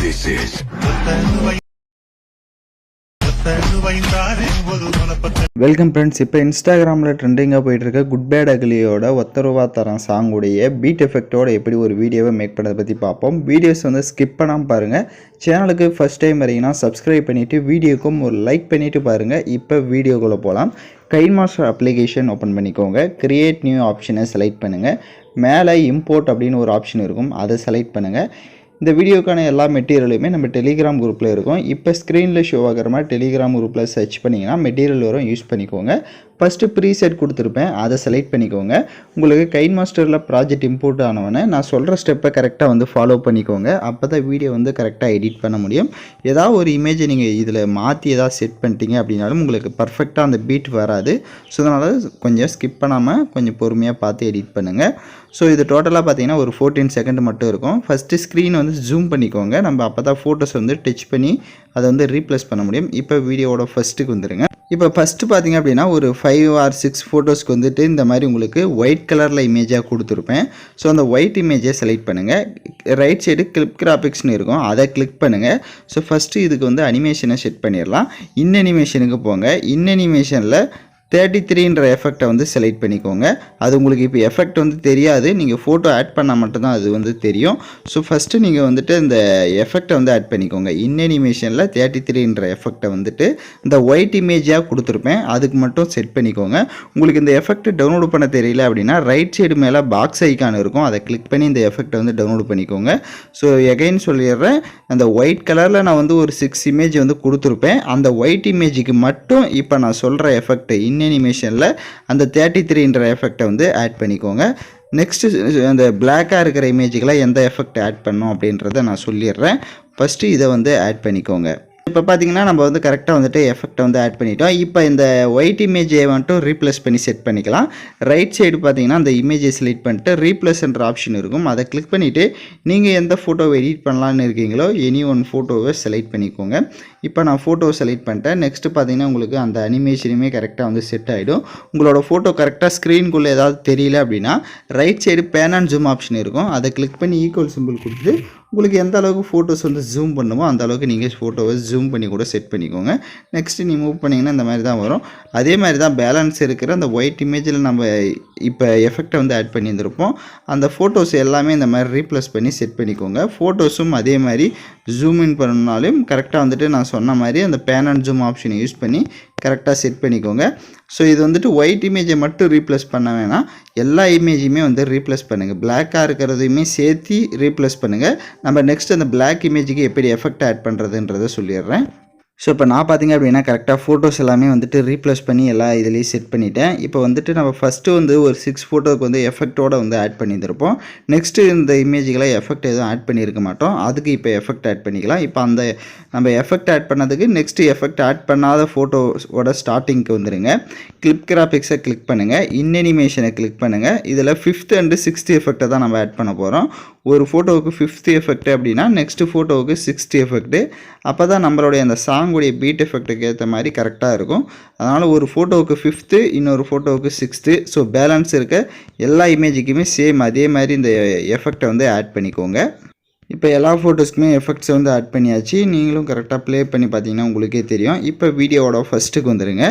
This is welcome friends. இப்போ இன்ஸ்டாகிராமில் ட்ரெண்டிங்காக போயிட்டுருக்க குட் பேட் அக்லியோட ஒத்தரவா தரம் சாங்குடைய பீட் எஃபெக்டோட எப்படி ஒரு வீடியோவை மேக் பண்ணதை பற்றி பார்ப்போம். வீடியோஸ் வந்து ஸ்கிப் பண்ணாமல் பாருங்கள். சேனலுக்கு ஃபஸ்ட் டைம் வரீங்கன்னா சப்ஸ்கிரைப் பண்ணிவிட்டு வீடியோக்கும் ஒரு லைக் பண்ணிவிட்டு பாருங்கள். இப்போ வீடியோக்குள்ளே போகலாம். கைன்மாஸ்டர் அப்ளிகேஷன் ஓப்பன் பண்ணிக்கோங்க. கிரியேட் நியூ ஆப்ஷனை செலக்ட் பண்ணுங்கள். மேலே இம்போர்ட் அப்படின்னு ஒரு ஆப்ஷன் இருக்கும், அதை செலக்ட் பண்ணுங்கள். இந்த வீடியோக்கான எல்லா மெட்டீரியலுமே நம்ம டெலிகிராம் குரூப்பில் இருக்கும். இப்போ ஸ்க்ரீனில் ஷோ ஆகிற மாதிரி டெலிகிராம் குரூப்பில் சர்ச் பண்ணிங்கன்னா மெட்டீரியல் வரும், யூஸ் பண்ணிக்கோங்க. ஃபஸ்ட்டு ப்ரீசெட் கொடுத்துருப்பேன், அதை செலக்ட் பண்ணிக்கோங்க. உங்களுக்கு கைன்மாஸ்டரில் ப்ராஜெக்ட் இம்போர்ட் ஆனவொன்னே நான் சொல்கிற ஸ்டெப்பை கரெக்டாக வந்து ஃபாலோ பண்ணிக்கோங்க. அப்போ தான் வீடியோ வந்து கரெக்டாக எடிட் பண்ண முடியும். ஏதாவது ஒரு இமேஜை நீங்கள் இதில் மாற்றி ஏதாவது செட் பண்ணிட்டீங்க அப்படின்னாலும் உங்களுக்கு பர்ஃபெக்டாக அந்த பீட் வராது. ஸோ அதனால் கொஞ்சம் ஸ்கிப் பண்ணாமல் கொஞ்சம் பொறுமையாக பார்த்து எடிட் பண்ணுங்கள். ஸோ இது டோட்டலாக பார்த்தீங்கன்னா ஒரு 14 செகண்ட் மட்டும் இருக்கும். ஃபஸ்ட்டு ஸ்க்ரீன் வந்து ஜூம் பண்ணிக்கோங்க. நம்ம அப்போ தான் ஃபோட்டோஸ் வந்து டச் பண்ணி அதை வந்து ரீப்ளேஸ் பண்ண முடியும். இப்போ வீடியோவோட ஃபஸ்ட்டுக்கு வந்துடுங்க. இப்போ ஃபஸ்ட்டு பார்த்தீங்க அப்படின்னா ஒரு 5 or 6 ஃபோட்டோஸ்க்கு வந்துட்டு இந்த மாதிரி உங்களுக்கு ஒயிட் கலரில் இமேஜாக கொடுத்துருப்பேன். ஸோ அந்த ஒயிட் இமேஜை செலக்ட் பண்ணுங்கள். ரைட் சைடு கிளிப் கிராபிக்ஸ்னு இருக்கும், அதை கிளிக் பண்ணுங்கள். ஸோ ஃபஸ்ட்டு இதுக்கு வந்து அனிமேஷனை செட் பண்ணிடலாம். அனிமேஷனுக்கு போங்க. அனிமேஷனில் 33ன்ற எஃபெக்டை வந்து செலக்ட் பண்ணிக்கோங்க. அது உங்களுக்கு இப்போ எஃபெக்ட் வந்து தெரியாது, நீங்கள் ஃபோட்டோ ஆட் பண்ணால் மட்டும்தான் அது வந்து தெரியும். ஸோ ஃபஸ்ட்டு நீங்கள் வந்துட்டு இந்த எஃபெக்டை வந்து ஆட் பண்ணிக்கோங்க. அனிமேஷனில் 33ன்ற எஃபெக்டை வந்துட்டு இந்த ஒயிட் இமேஜாக கொடுத்துருப்பேன், அதுக்கு மட்டும் செட் பண்ணிக்கோங்க. உங்களுக்கு இந்த எஃபெக்ட் டவுன்லோட் பண்ண தெரியல அப்படின்னா ரைட் சைடு மேலே பாக்ஸ் ஐக்கான் இருக்கும், அதை கிளிக் பண்ணி இந்த எஃபெக்டை வந்து டவுன்லோட் பண்ணிக்கோங்க. ஸோ எகைன் சொல்லிடுறேன், அந்த ஒயிட் கலரில் நான் வந்து ஒரு 6 இமேஜ் வந்து கொடுத்துருப்பேன். அந்த ஒயிட் இமேஜுக்கு மட்டும் இப்போ நான் சொல்கிற எஃபெக்ட் அனிமேஷனில் அந்த 33ன்ற எஃபெக்டை வந்து ஆட் பண்ணிக்கோங்க. நெக்ஸ்ட்டு அந்த பிளாக்காக இருக்கிற இமேஜுக்கெல்லாம் எந்த எஃபெக்ட் ஆட் பண்ணோம் அப்படின்றத நான் சொல்லிடுறேன். ஃபஸ்ட்டு இதை வந்து ஆட் பண்ணிக்கோங்க. இப்போ பார்த்தீங்கன்னா நம்ம வந்து கரெக்டாக வந்துட்டு எஃபெக்டை வந்து ஆட் பண்ணிட்டோம். இப்போ இந்த ஒயிட் இமேஜை வந்துட்டு ரீப்ளேஸ் பண்ணி செட் பண்ணிக்கலாம். ரைட் சைடு பார்த்தீங்கன்னா அந்த இமேஜை செலக்ட் பண்ணிட்டு ரீப்ளேஸ்ன்ற ஆப்ஷன் இருக்கும், அதை கிளிக் பண்ணிவிட்டு நீங்கள் எந்த ஃபோட்டோவை எடிட் பண்ணலான்னு இருக்கீங்களோ எனி ஒன் ஃபோட்டோவை செலக்ட் பண்ணிக்கோங்க. இப்போ நான் ஃபோட்டோவை செலக்ட் பண்ணிட்டேன். நெக்ஸ்ட்டு பார்த்தீங்கன்னா உங்களுக்கு அந்த அனிமேஷனுமே கரெக்டாக வந்து செட் ஆகிடும். உங்களோட ஃபோட்டோ கரெக்டாக ஸ்க்ரீனுக்குள்ளே ஏதாவது தெரியல அப்படின்னா right side pane and zoom option இருக்கும், அதை கிளிக் பண்ணி ஈக்குவல் சிம்பிள் கொடுத்துட்டு உங்களுக்கு எந்த அளவுக்கு ஃபோட்டோஸ் வந்து ஜூம் பண்ணுமோ அந்த அளவுக்கு நீங்கள் ஃபோட்டோவை ஜூம் பண்ணி கூட செட் பண்ணிக்கோங்க. நெக்ஸ்ட்டு நீ மூவ் பண்ணிங்கன்னா இந்த மாதிரி தான் வரும். அதே மாதிரி தான் பேலன்ஸ் இருக்கிற அந்த ஒயிட் இமேஜில் நம்ம இப்போ எஃபெக்டை வந்து ஆட் பண்ணியிருந்திருப்போம். அந்த ஃபோட்டோஸ் எல்லாமே இந்த மாதிரி ரீப்ளேஸ் பண்ணி செட் பண்ணிக்கோங்க. ஃபோட்டோஸும் அதே மாதிரி ஜூம் இன் பண்ணாலும் கரெக்டாக வந்துட்டு நான் சொன்ன மாதிரி அந்த பேன் அண்ட் ஜூம் ஆப்ஷனை யூஸ் பண்ணி கரெக்டாக செட் பண்ணிக்கோங்க. ஸோ இது வந்துட்டு ஒயிட் இமேஜை மட்டும் ரீப்ளேஸ் பண்ண வேணாம், எல்லா இமேஜையுமே வந்து ரீப்ளேஸ் பண்ணுங்கள். பிளாக்காக இருக்கிறதையுமே சேர்த்து ரீப்ளேஸ் பண்ணுங்கள். நம்ம நெக்ஸ்ட் அந்த பிளாக் இமேஜுக்கு எப்படி எஃபெக்ட் ஆட் பண்ணுறதுன்றதை சொல்லிடுறேன். ஸோ இப்போ நான் பார்த்தீங்க அப்படின்னா கரெக்டாக ஃபோட்டோஸ் எல்லாமே வந்துட்டு ரீப்ளேஸ் பண்ணி எல்லா இதுலேயும் செட் பண்ணிட்டேன். இப்போ வந்துட்டு நம்ம ஃபஸ்ட்டு வந்து ஒரு 6 ஃபோட்டோவுக்கு வந்து எஃபெக்டோடு வந்து ஆட் பண்ணியிருப்போம். நெக்ஸ்ட்டு இந்த இமேஜுக்கெல்லாம் எஃபெக்ட் எதுவும் ஆட் பண்ணியிருக்க மாட்டோம், அதுக்கு இப்போ எஃபெக்ட் ஆட் பண்ணிக்கலாம். இப்போ அந்த நம்ம எஃபெக்ட் ஆட் பண்ணதுக்கு நெக்ஸ்ட்டு எஃபெக்ட் ஆட் பண்ணாத ஃபோட்டோவோட ஸ்டார்டிங்க்கு வந்துடுங்க. கிளிப் கிராபிக்ஸை கிளிக் பண்ணுங்கள். அனிமேஷனை கிளிக் பண்ணுங்கள். இதில் 5th and 6th எஃபெக்டை தான் நம்ம ஆட் பண்ண போகிறோம். ஒரு ஃபோட்டோவுக்கு 5th எஃபெக்ட் அப்படின்னா நெக்ஸ்ட்டு ஃபோட்டோவுக்கு 6th எஃபெக்ட்டு. அப்போ தான் நம்மளுடைய அந்த சாங்குடைய பீட் எஃபெக்ட்டுக்கு ஏற்ற மாதிரி கரெக்டாக இருக்கும். அதனால் ஒரு ஃபோட்டோவுக்கு 5th, இன்னொரு ஃபோட்டோவுக்கு 6th. ஸோ பேலன்ஸ் இருக்க எல்லா இமேஜுக்குமே சேம் அதே மாதிரி இந்த எஃபெக்டை வந்து ஆட் பண்ணிக்கோங்க. இப்போ எல்லா ஃபோட்டோஸ்க்குமே எஃபெக்ட்ஸை வந்து ஆட் பண்ணியாச்சு. நீங்களும் கரெக்டாக ப்ளே பண்ணி பார்த்தீங்கன்னா உங்களுக்கே தெரியும். இப்போ வீடியோவோட ஃபஸ்ட்டுக்கு வந்துடுங்க.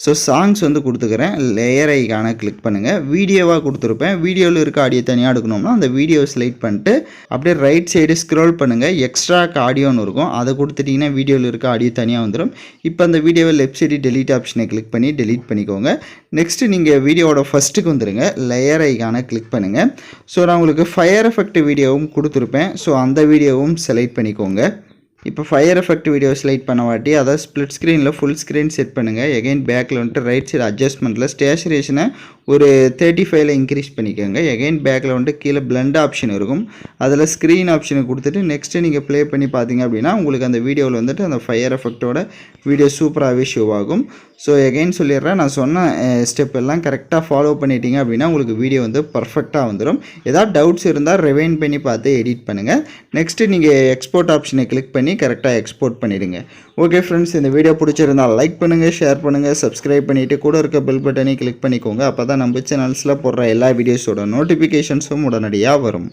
ஸோ சாங்ஸ் வந்து கொடுத்துக்கிறேன். லேயர் ஐக்கான கிளிக் பண்ணுங்கள். வீடியோவாக கொடுத்துருப்பேன். வீடியோவில் இருக்க ஆடியோ தனியாக எடுக்கணும்னா அந்த வீடியோவை செலக்ட் பண்ணிட்டு அப்படியே ரைட் சைடு ஸ்க்ரோல் பண்ணுங்கள். எக்ஸ்ட்ராக்கு ஆடியோன்னு இருக்கும், அதை கொடுத்துட்டிங்கன்னா வீடியோவில் இருக்க ஆடியோ தனியாக வந்துடும். இப்போ அந்த வீடியோவை லெஃப்ட் சைடு டெலீட் ஆப்ஷனை கிளிக் பண்ணி டெலீட் பண்ணிக்கோங்க. நெக்ஸ்ட்டு நீங்கள் வீடியோவோட ஃபஸ்ட்டுக்கு வந்துடுங்க. லேயர் ஐக்கான கிளிக் பண்ணுங்கள். ஸோ நான் உங்களுக்கு ஃபயர் எஃபெக்ட் வீடியோவும் கொடுத்துருப்பேன். ஸோ அந்த வீடியோவும் செலக்ட் பண்ணிக்கோங்க. இப்போ ஃபயர் எஃபெக்ட் வீடியோ செலக்ட் பண்ண வாட்டி அதாவது ஸ்ப்ளிட் ஸ்க்ரீனில் ஃபுல் ஸ்க்ரீன் செட் பண்ணுங்கள். எகைன் பேக்கில் வந்துட்டு ரைட் சைடு அட்ஜஸ்ட்மெண்ட்டில் ஸ்டேச்சுரேஷனை ஒரு 35ல் இன்க்ரீஸ் பண்ணிக்கோங்க. எகைன் பேக்கில் வந்துட்டு கீழே பிளண்ட் ஆப்ஷன் இருக்கும், அதில் ஸ்க்ரீன் ஆப்ஷனை கொடுத்துட்டு நெக்ஸ்ட்டு நீங்கள் ப்ளே பண்ணி பார்த்தீங்க அப்படின்னா உங்களுக்கு அந்த வீடியோவில் வந்துட்டு அந்த ஃபயர் எஃபெக்டோட வீடியோ சூப்பராகவே ஷோ ஆகும். ஸோ எகைன் சொல்லிடுறேன், நான் சொன்ன ஸ்டெப் எல்லாம் கரெக்டாக ஃபாலோ பண்ணிட்டீங்க அப்படின்னா உங்களுக்கு வீடியோ வந்து பர்ஃபெக்டாக வந்துடும். ஏதாவது டவுட்ஸ் இருந்தால் ரிவைண்ட் பண்ணி பார்த்து எடிட் பண்ணுங்கள். நெக்ஸ்ட்டு நீங்கள் எக்ஸ்போர்ட் ஆப்ஷனை கிளிக் பண்ணி கரெக்டாக எக்ஸ்போர்ட் பண்ணிடுங்க. ஓகே ஃப்ரெண்ட்ஸ், இந்த வீடியோ பிடிச்சிருந்தால் லைக் பண்ணுங்கள், ஷேர் பண்ணுங்கள், சப்ஸ்கிரைப் பண்ணிவிட்டு கூட இருக்க பெல் பட்டனை கிளிக் பண்ணிக்கோங்க. அப்போ தான் நம்ம சேனல்ஸில் போடுற எல்லா வீடியோஸோட நோட்டிஃபிகேஷன்ஸும் உடனடியாக வரும்.